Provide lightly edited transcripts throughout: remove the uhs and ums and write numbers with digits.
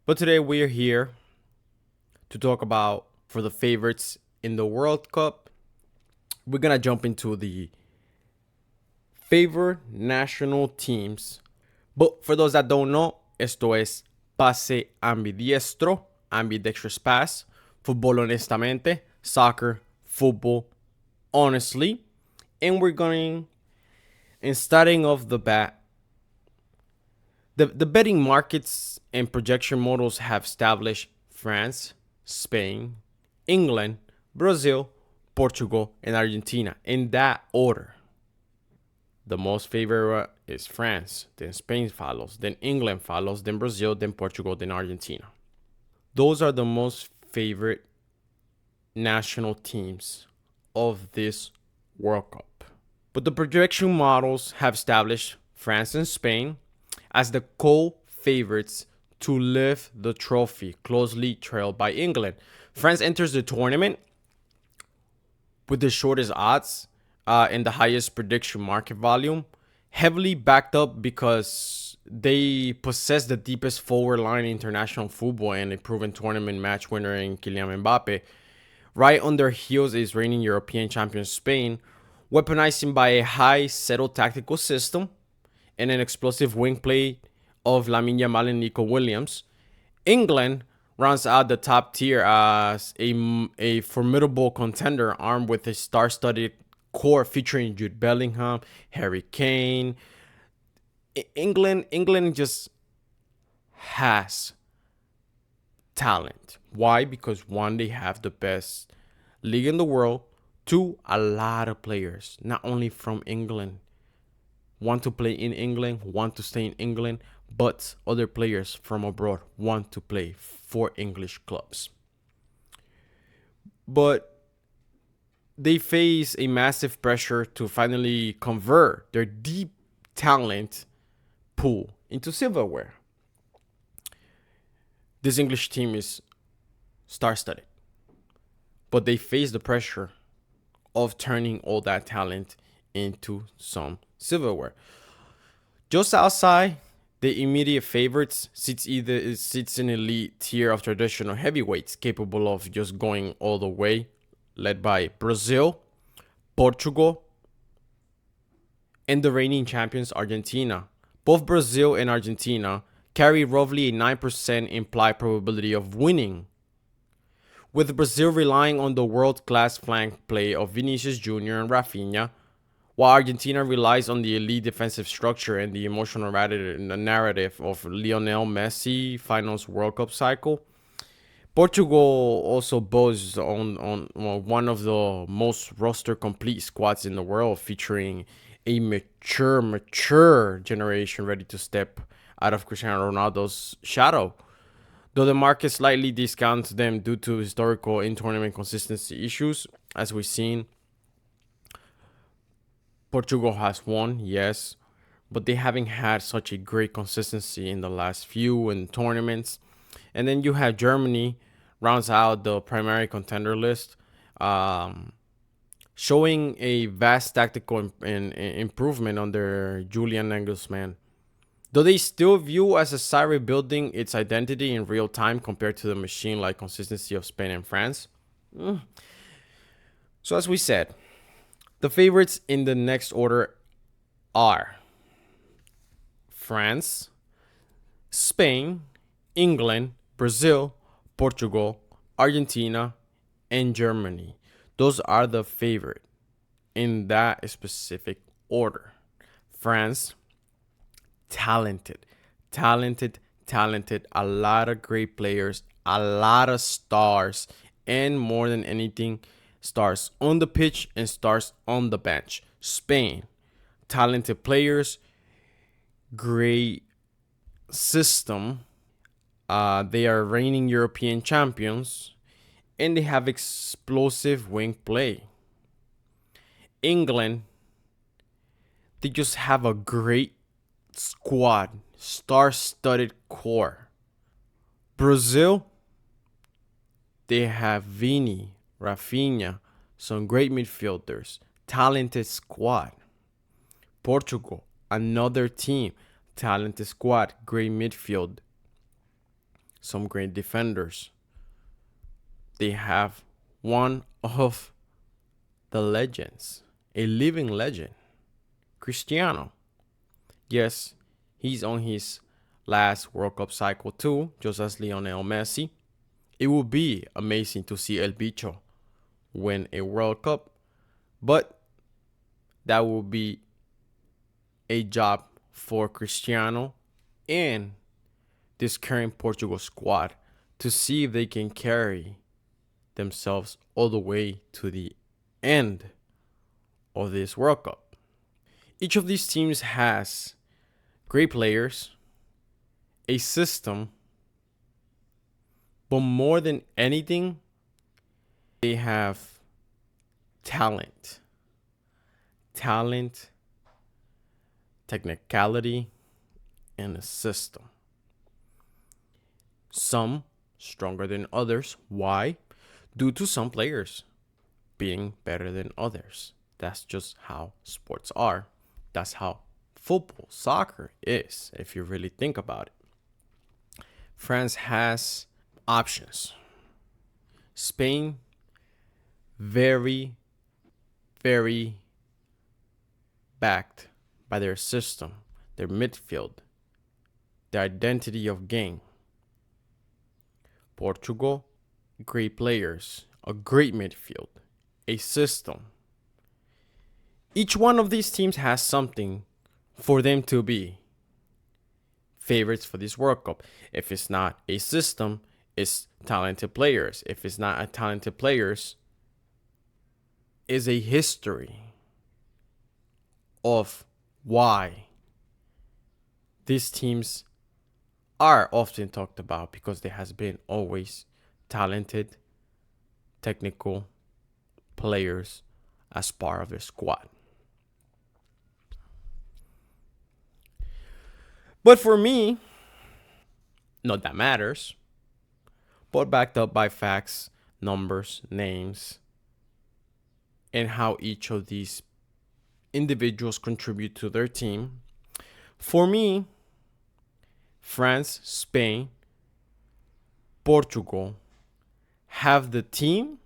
But today we're here to talk about for the favorites in the World Cup. We're gonna jump into the favorite national teams. But for those that don't know, esto es pase ambidiestro, ambidextrous pass, fútbol honestamente, soccer, football, honestly. And we're going, and starting off the bat, the betting markets and projection models have established France, Spain, England, Brazil, Portugal, and Argentina in that order. The most favorite is France, then Spain follows, then England follows, then Brazil, then Portugal, then Argentina. Those are the most favorite national teams of this World Cup. But the projection models have established France and Spain as the co-favorites to lift the trophy, closely trailed by England. France enters the tournament with the shortest odds and the highest prediction market volume, heavily backed up because they possess the deepest forward line in international football and a proven tournament match winner in Kylian Mbappé. Right on their heels is reigning European champion Spain, weaponizing by a high settled tactical system and an explosive wing play of Lamine Yamal and Nico Williams. England rounds out the top tier as a formidable contender armed with a star-studded core featuring Jude, Bellingham, Harry Kane. England just has talent. Why? Because one, they have the best league in the world. Two, a lot of players, not only from England, want to play in England, want to stay in England, but other players from abroad want to play for English clubs. But they face a massive pressure to finally convert their deep talent pool into silverware. This English team is star-studded, but they face the pressure of turning all that talent into some silverware. Just outside the immediate favorites sits an elite tier of traditional heavyweights capable of just going all the way, led by Brazil, Portugal, and the reigning champions Argentina. Both Brazil and Argentina carry roughly a 9% implied probability of winning, with Brazil relying on the world-class flank play of Vinicius Jr. and Raphinha, while Argentina relies on the elite defensive structure and the emotional narrative of Lionel Messi finals World Cup cycle. Portugal also boasts on one of the most roster complete squads in the world, featuring a mature generation ready to step out of Cristiano Ronaldo's shadow. Though the market slightly discounts them due to historical in-tournament consistency issues, as we've seen, Portugal has won, yes, but they haven't had such a great consistency in the last few in tournaments. And then you have Germany rounds out the primary contender list, showing a vast tactical improvement under Julian Nagelsmann. Though they still view as a side rebuilding its identity in real time compared to the machine-like consistency of Spain and France. So as we said, the favorites in the next order are France, Spain, England, Brazil, Portugal, Argentina, and Germany. Those are the favorite in that specific order. France, talented, a lot of great players, a lot of stars, and more than anything, stars on the pitch and stars on the bench. Spain, talented players, great system. They are reigning European champions, and they have explosive wing play. England, they just have a great squad, star-studded core. Brazil, they have Vini, Raphinha, some great midfielders, talented squad. Portugal, another team, talented squad, great midfield. some great defenders. They have one of the legends, a living legend, Cristiano. Yes, he's on his last World Cup cycle too, just as Lionel Messi. It would be amazing to see El Bicho win a World Cup, but that will be a job for Cristiano and this current Portugal squad to see if they can carry themselves all the way to the end of this World Cup. Each of these teams has great players, a system, but more than anything, they have talent. Talent, technicality, and a system. Some stronger than others. Why? Due to some players being better than others. That's just how sports are. That's how football, soccer is, if you really think about it. France has options. Spain, very, very backed by their system, their midfield, their identity of game. Portugal, great players, a great midfield, a system. Each one of these teams has something for them to be favorites for this World Cup. If it's not a system, it's talented players. If it's not a talented players, is a history of why these teams are often talked about, because there has been always talented, technical players as part of their squad. But for me, not that matters, but backed up by facts, numbers, names, and how each of these individuals contribute to their team. For me, France, Spain, Portugal have the team,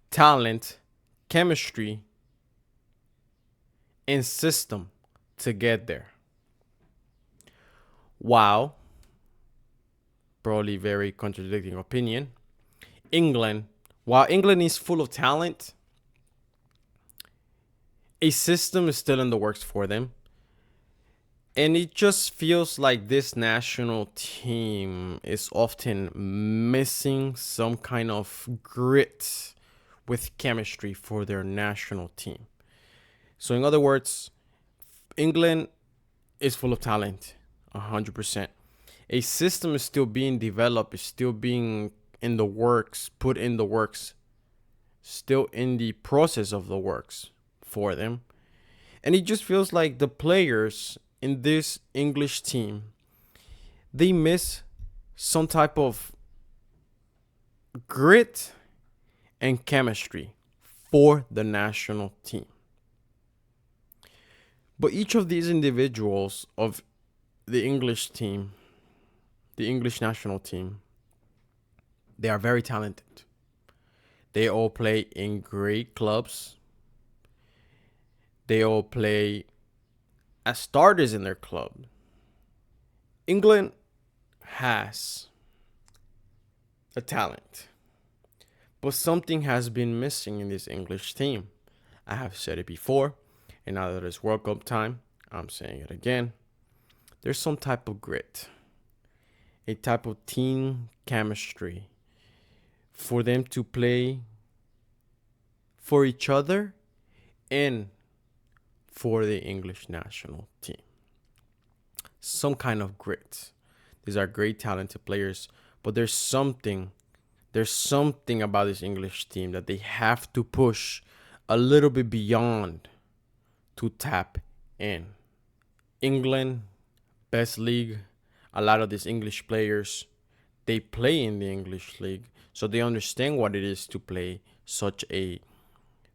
talent, chemistry, and system to get there. While, probably very contradicting opinion, while England is full of talent, a system is still in the works for them. And it just feels like this national team is often missing some kind of grit with chemistry for their national team. So in other words, England is full of talent, 100%. A system is still being developed, is still being in the works, put in the works, still in the process of the works for them. And it just feels like the players in this English team, they miss some type of grit and chemistry for the national team. But each of these individuals of the English team, the English national team, they are very talented. They all play in great clubs. They all play as starters in their club. England has a talent, but something has been missing in this English team. I have said it before, and now that it's World Cup time, I'm saying it again. There's some type of grit, a type of team chemistry for them to play for each other and for the English national team. Some kind of grit. These are great talented players, but there's something about this English team that they have to push a little bit beyond to tap in. England, best league. A lot of these English players, they play in the English league, so they understand what it is to play such a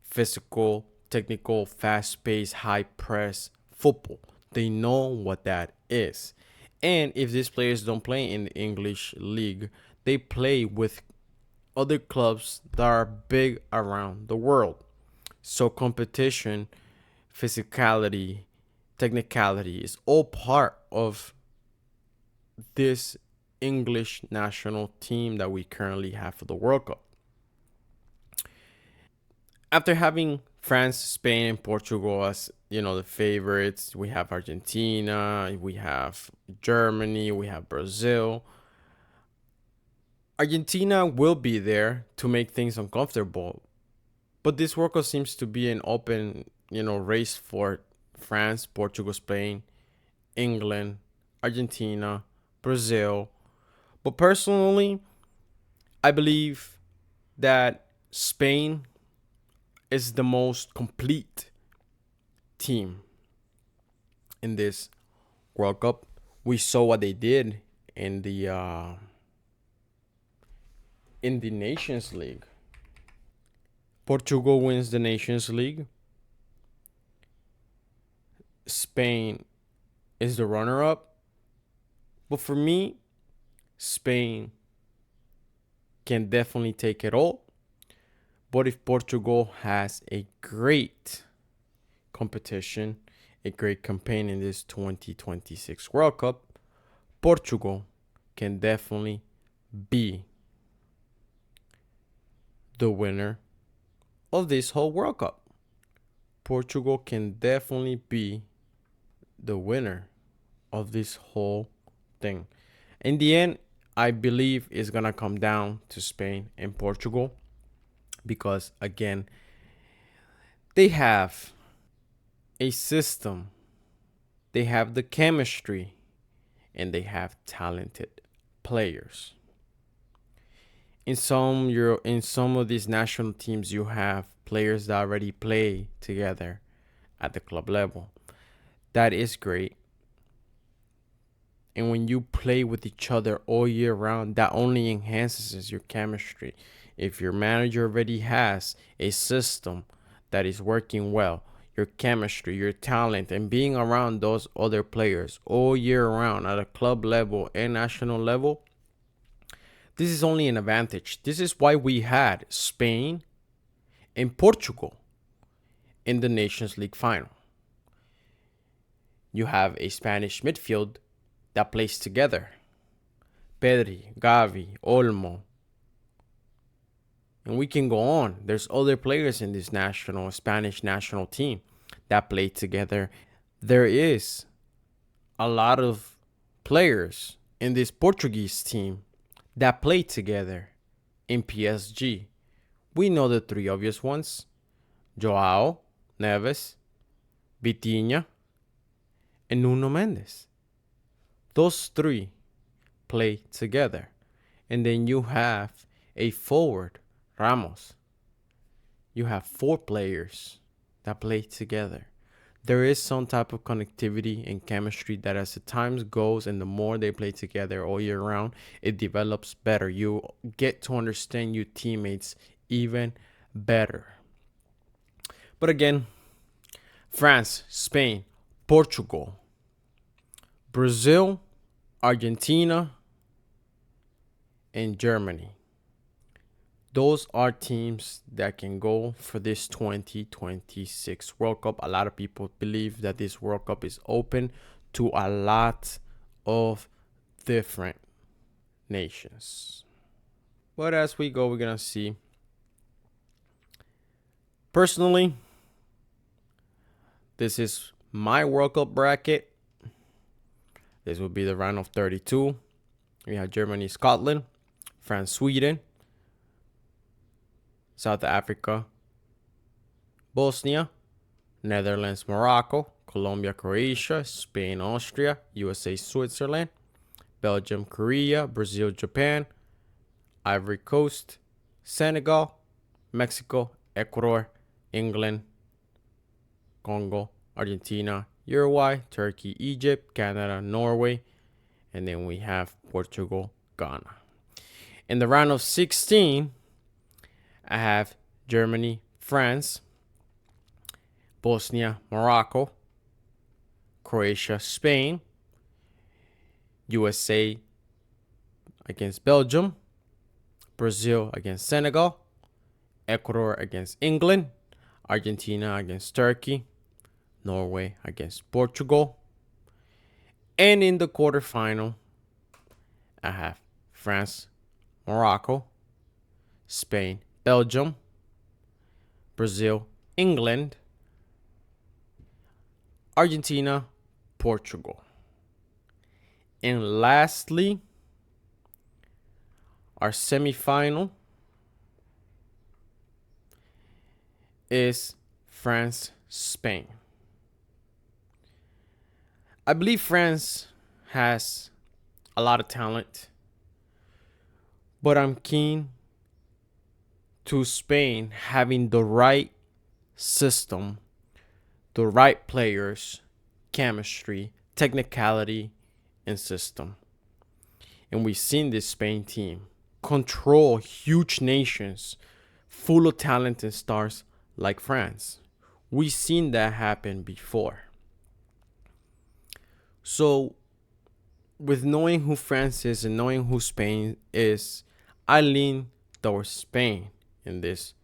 physical, technical, fast-paced, high-press football. They know what that is. And if these players don't play in the English league, they play with other clubs that are big around the world. So competition, physicality, technicality is all part of this English national team that we currently have for the World Cup. After having France, Spain, and Portugal as the favorites, we have Argentina, we have Germany, we have Brazil. Argentina will be there to make things uncomfortable, but this World Cup seems to be an open, race for France, Portugal, Spain, England, Argentina, Brazil. But personally, I believe that Spain is the most complete team in this World Cup. We saw what they did in the Nations League. Portugal wins the Nations League. Spain is the runner-up. But for me, Spain can definitely take it all. But if Portugal has a great competition, a great campaign in this 2026 World Cup, Portugal can definitely be the winner of this whole World Cup. Portugal can definitely be the winner of this whole thing. In the end, I believe it's going to come down to Spain and Portugal because, again, they have a system, they have the chemistry, and they have talented players. In some of these national teams, you have players that already play together at the club level. That is great. And when you play with each other all year round, that only enhances your chemistry. If your manager already has a system that is working well, your chemistry, your talent, and being around those other players all year round at a club level and national level, this is only an advantage. This is why we had Spain and Portugal in the Nations League final. You have a Spanish midfield that plays together. Pedri, Gavi, Olmo. And we can go on. There's other players in this Spanish national team that play together. There is a lot of players in this Portuguese team that play together in PSG. We know the three obvious ones: Joao, Neves, Vitinha, and Nuno Mendes. Those three play together. And then you have a forward, Ramos. You have 4 players that play together. There is some type of connectivity and chemistry that as the time goes and the more they play together all year round, it develops better. You get to understand your teammates even better. But again, France, Spain, Portugal, Brazil, Argentina, and Germany. Those are teams that can go for this 2026 World Cup. A lot of people believe that this World Cup is open to a lot of different nations. But as we go, we're going to see. Personally, this is my World Cup bracket. This will be the round of 32. We have Germany, Scotland, France, Sweden, South Africa, Bosnia, Netherlands, Morocco, Colombia, Croatia, Spain, Austria, USA, Switzerland, Belgium, Korea, Brazil, Japan, Ivory Coast, Senegal, Mexico, Ecuador, England, Congo, Argentina, Uruguay, Turkey, Egypt, Canada, Norway, and then we have Portugal, Ghana. In the round of 16, I have Germany, France, Bosnia, Morocco, Croatia, Spain, USA against Belgium, Brazil against Senegal, Ecuador against England, Argentina against Turkey, Norway against Portugal. And in the quarterfinal, I have France, Morocco, Spain, Belgium, Brazil, England, Argentina, Portugal. And lastly, our semifinal is France, Spain. I believe France has a lot of talent, but I'm keen to Spain having the right system, the right players, chemistry, technicality, and system. And we've seen this Spain team control huge nations full of talent and stars like France. We've seen that happen before. So, with knowing who France is and knowing who Spain is, I lean towards Spain in this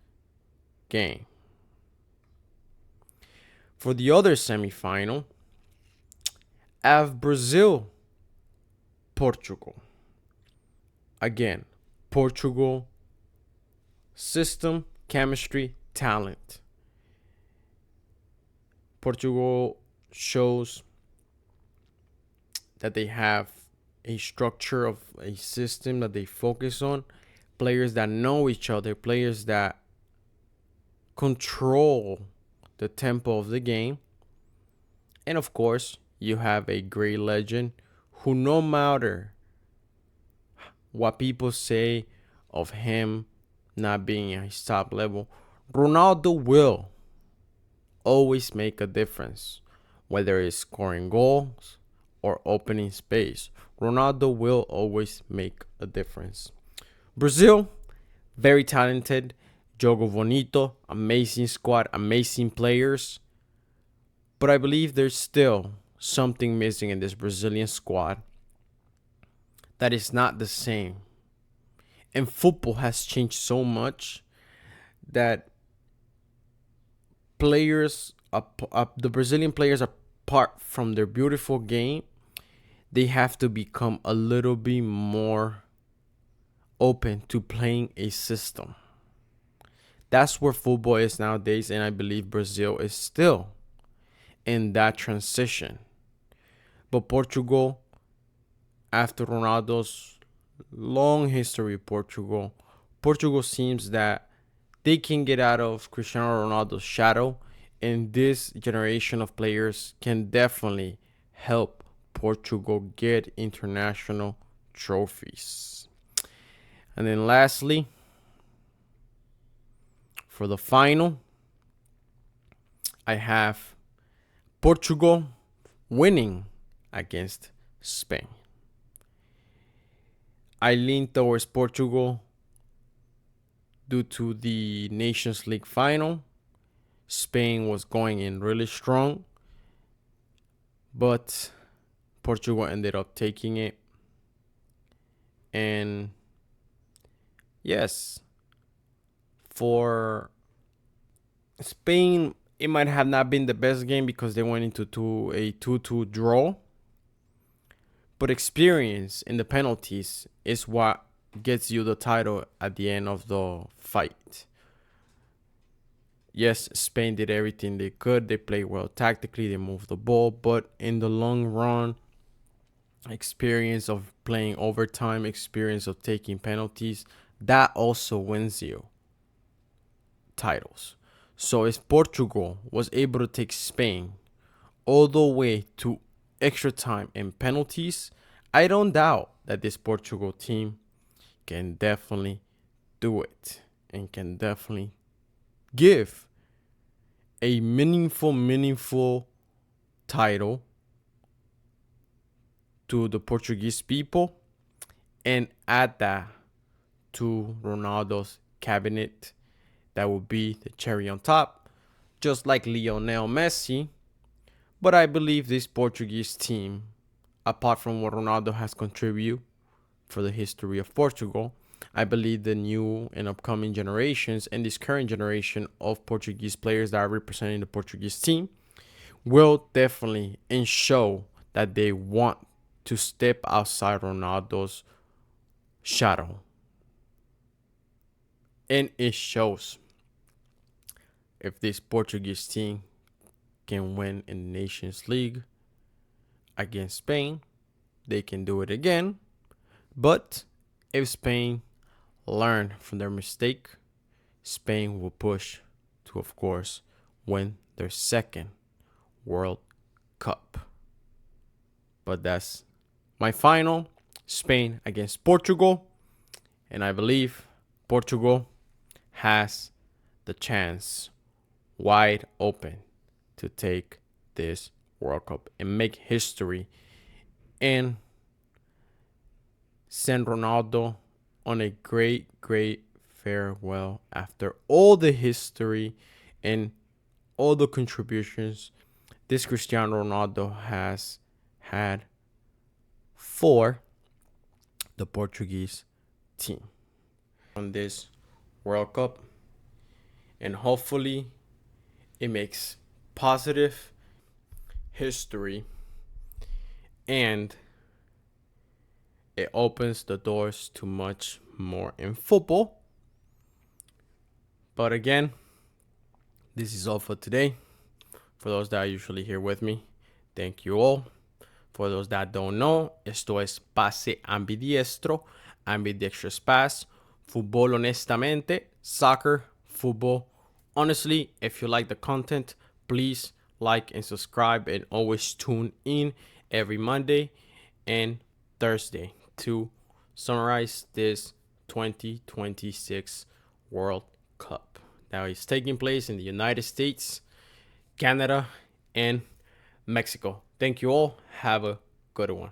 game. For the other semifinal, I have Brazil, Portugal. Again, Portugal, system, chemistry, talent. Portugal shows that they have a structure of a system that they focus on, players that know each other, players that control the tempo of the game. And of course, you have a great legend who, no matter what people say of him not being at his top level, Ronaldo will always make a difference, whether it's scoring goals or opening space. Ronaldo will always make a difference. Brazil, very talented, jogo bonito, amazing squad, amazing players. But I believe there's still something missing in this Brazilian squad that is not the same. And football has changed so much that players, the Brazilian players, apart from their beautiful game, they have to become a little bit more open to playing a system. That's where football is nowadays, and I believe Brazil is still in that transition. But Portugal, after Ronaldo's long history of Portugal seems that they can get out of Cristiano Ronaldo's shadow, and this generation of players can definitely help Portugal get international trophies. And then lastly, for the final, I have Portugal winning against Spain. I lean towards Portugal due to the Nations League final. Spain was going in really strong, but Portugal ended up taking it. And yes, for Spain, it might have not been the best game because they went into a 2-2 draw. But experience in the penalties is what gets you the title at the end of the fight. Yes, Spain did everything they could. They played well tactically. They moved the ball. But in the long run, experience of playing overtime, experience of taking penalties, that also wins you titles. So if Portugal was able to take Spain all the way to extra time and penalties, I don't doubt that this Portugal team can definitely do it and can definitely give a meaningful title to the Portuguese people and add that to Ronaldo's cabinet. That will be the cherry on top, just like Lionel Messi. But I believe this Portuguese team apart from what Ronaldo has contributed for the history of Portugal, I believe the new and upcoming generations and this current generation of Portuguese players that are representing the Portuguese team will definitely and show that they want to step outside Ronaldo's shadow. And it shows. If this Portuguese team can win in the Nations League against Spain, they can do it again. But if Spain learn from their mistake, Spain will push to, of course, win their second World Cup. But that's my final. Spain against Portugal. And I believe Portugal has the chance wide open to take this World Cup and make history and send Ronaldo on a great farewell after all the history and all the contributions this Cristiano Ronaldo has had for the Portuguese team on this World Cup. And hopefully it makes positive history and it opens the doors to much more in football. But again, this is all for today. For those that are usually here with me, thank you all. For those that don't know, esto es Pase Ambidiestro, Ambidextrous Pass, Fútbol Honestamente, Soccer, Football. Honestly, if you like the content, please like and subscribe and always tune in every Monday and Thursday to summarize this 2026 World Cup that is taking place in the United States, Canada, and Mexico. Thank you all. Have a good one.